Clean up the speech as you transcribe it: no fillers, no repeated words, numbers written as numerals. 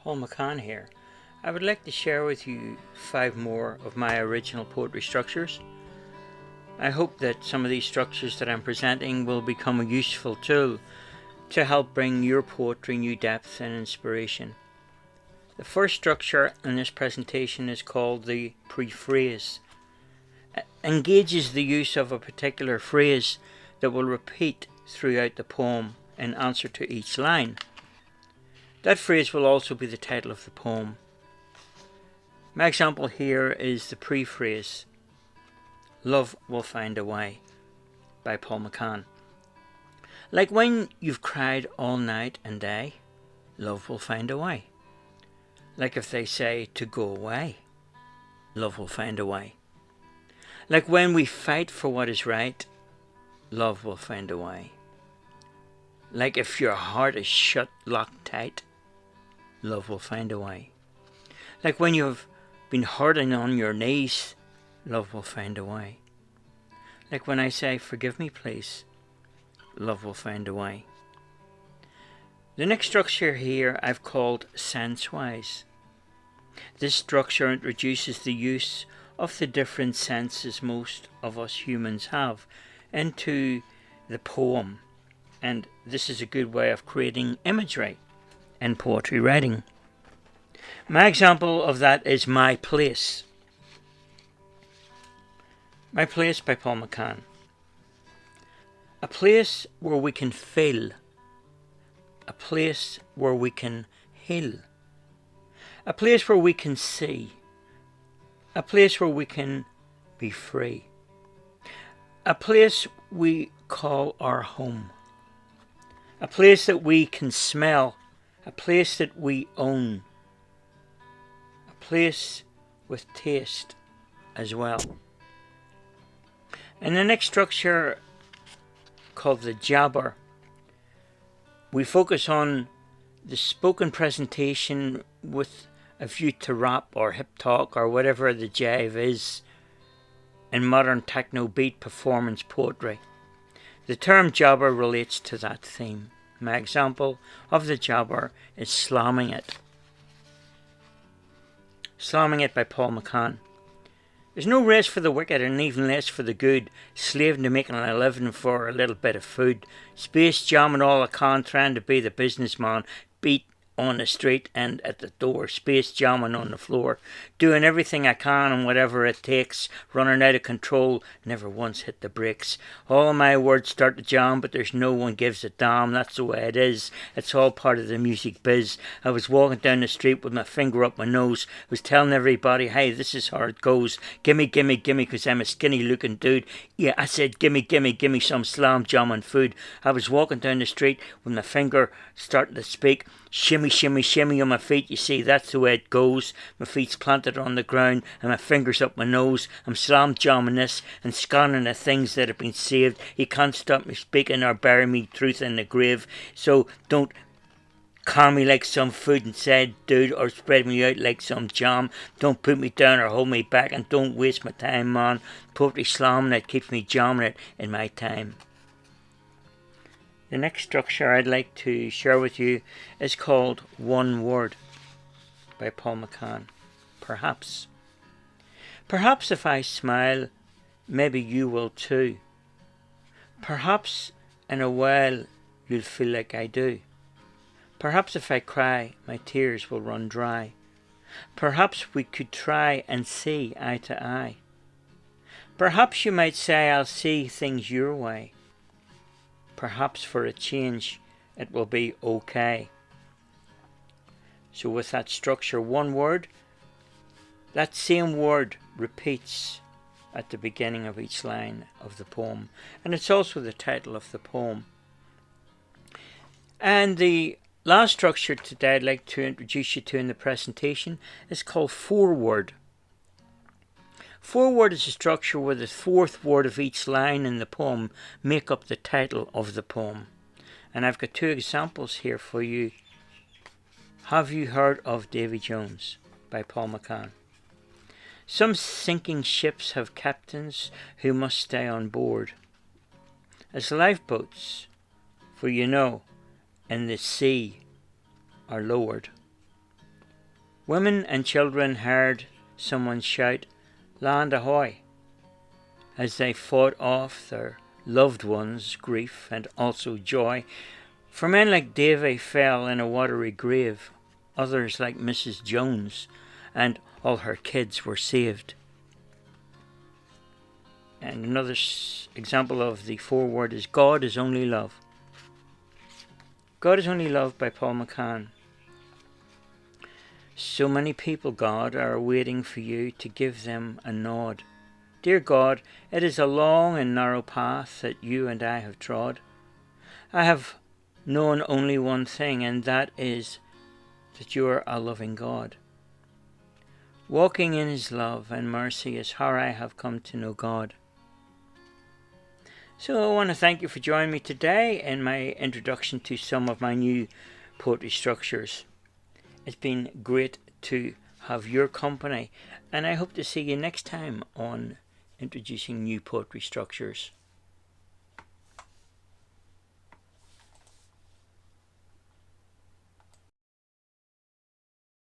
Paul McCann here. I would like to share with you 5 more of my original poetry structures. I hope that some of these structures that I'm presenting will become a useful tool to help bring your poetry new depth and inspiration. The first structure in this presentation is called the prephrase. It engages the use of a particular phrase that will repeat throughout the poem in answer to each line. That phrase will also be the title of the poem. My example here is the prephrase, "Love will find a way," by Paul McCann. Like when you've cried all night and day, love will find a way. Like if they say to go away, love will find a way. Like when we fight for what is right, love will find a way. Like if your heart is shut, locked tight, love will find a way. Like when you've been hurting on your knees, love will find a way. Like when I say, "Forgive me, please," love will find a way. The next structure here I've called sense-wise. This structure introduces the use of the different senses most of us humans have into the poem, and this is a good way of creating imagery in poetry writing. My example of that is My Place. My Place by Paul McCann. A place where we can feel. A place where we can heal. A place where we can see. A place where we can be free. A place we call our home. A place that we can smell. A place that we own. A place with taste as well. In the next structure called the jabber, we focus on the spoken presentation with a view to rap or hip talk or whatever the jive is in modern techno beat performance poetry. The term jabber relates to that theme. My example of the jabber is Slamming It. Slamming It by Paul McCann. There's no rest for the wicked and even less for the good, slaving to making a living for a little bit of food, space jamming all I can, trying to be the businessman, beat on the street and at the door, space jamming on the floor, doing everything I can and whatever it takes, running out of control, never once hit the brakes. All of my words start to jam, but there's no one gives a damn, that's the way it is, it's all part of the music biz. I was walking down the street with my finger up my nose, was telling everybody, hey, this is how it goes, gimme, gimme, gimme, cause I'm a skinny looking dude. Yeah, I said gimme, gimme, gimme some slam jamming food. I was walking down the street with my finger starting to speak, shimmy, shimmy, shimmy on my feet, you see, that's the way it goes. My feet's planted on the ground and my fingers up my nose. I'm slam jamming this and scanning the things that have been saved. You can't stop me speaking or bury me truth in the grave. So don't call me like some food and said dude or spread me out like some jam. Don't put me down or hold me back and don't waste my time, man. Poetry slamming it keeps me jamming it in my time. The next structure I'd like to share with you is called One Word by Paul McCann. Perhaps. Perhaps if I smile, maybe you will too. Perhaps in a while you'll feel like I do. Perhaps if I cry, my tears will run dry. Perhaps we could try and see eye to eye. Perhaps you might say I'll see things your way. Perhaps for a change it will be okay. So with that structure, one word, that same word repeats at the beginning of each line of the poem. And it's also the title of the poem. And the last structure today I'd like to introduce you to in the presentation is called foreword. Foreword is a structure where the fourth word of each line in the poem make up the title of the poem. And I've got 2 examples here for you. Have you heard of Davy Jones by Paul McCann? Some sinking ships have captains who must stay on board as lifeboats, for you know, in the sea are lowered. Women and children heard someone shout, "Land ahoy!" as they fought off their loved ones' grief and also joy. For men like Davy fell in a watery grave, others like Mrs. Jones and all her kids were saved. And another example of the foreword is God is Only Love. God is Only Love by Paul McCann. So many people, God, are waiting for you to give them a nod. Dear God, it is a long and narrow path that you and I have trod. I have known only one thing, and that is that you are a loving God. Walking in His love and mercy is how I have come to know God. So I want to thank you for joining me today in my introduction to some of my new poetry structures. It's been great to have your company, and I hope to see you next time on introducing new poetry structures.